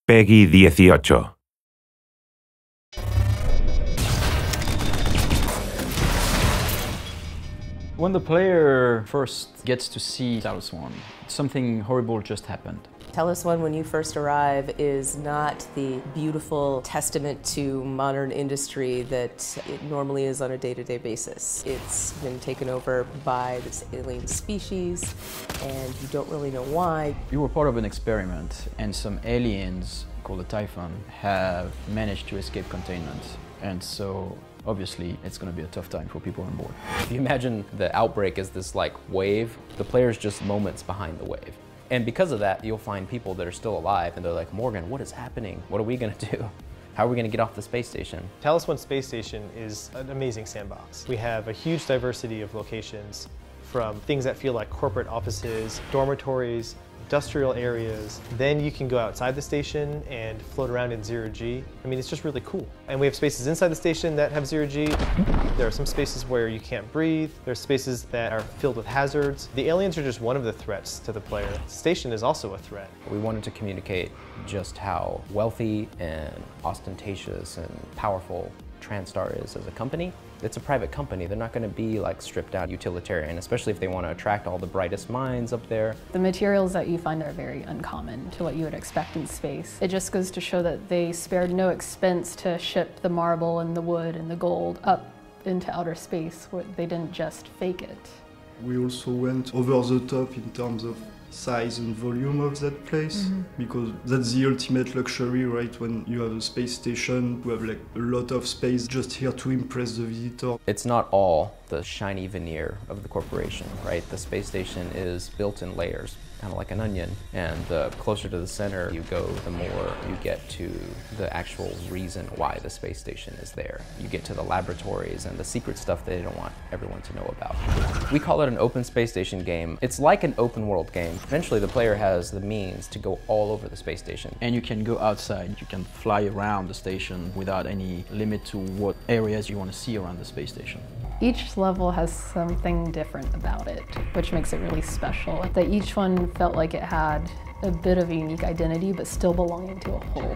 Peggy 18. When the player first gets to see Talos I, something horrible just happened. Talos I, when you first arrive, is not the beautiful testament to modern industry that it normally is on a day-to-day basis. It's been taken over by this alien species, and you don't really know why. You were part of an experiment, and some aliens called the Tifón have managed to escape containment. And so, obviously, it's going to be a tough time for people on board. If you imagine the outbreak as this like wave, the player's just moments behind the wave. And because of that, you'll find people that are still alive and they're like, Morgan, what is happening? What are we gonna do? How are we gonna get off the space station? Talos I space station is an amazing sandbox. We have a huge diversity of locations, from things that feel like corporate offices, dormitories, industrial areas. Then you can go outside the station and float around in zero-G. I mean, it's just really cool. And we have spaces inside the station that have zero-G. There are some spaces where you can't breathe. There's spaces that are filled with hazards. The aliens are just one of the threats to the player. The station is also a threat. We wanted to communicate just how wealthy and ostentatious and powerful TranStar is as a company. It's a private company. They're not going to be like stripped out utilitarian, especially if they want to attract all the brightest minds up there. The materials that you find are very uncommon to what you would expect in space. It just goes to show that they spared no expense to ship the marble and the wood and the gold up into outer space. They didn't just fake it. We also went over the top in terms of size and volume of that place, because that's the ultimate luxury, right? When you have a space station, you have like a lot of space just here to impress the visitor. It's not all the shiny veneer of the corporation, right? The space station is built in layers, kind of like an onion, and the closer to the center you go, the more you get to the actual reason why the space station is there. You get to the laboratories and the secret stuff they don't want everyone to know about. We call it an open space station game. It's like an open world game. Eventually the player has the means to go all over the space station. And you can go outside, you can fly around the station without any limit to what areas you want to see around the space station. Each level has something different about it, which makes it really special. That each one felt like it had a bit of a unique identity, but still belonging to a whole.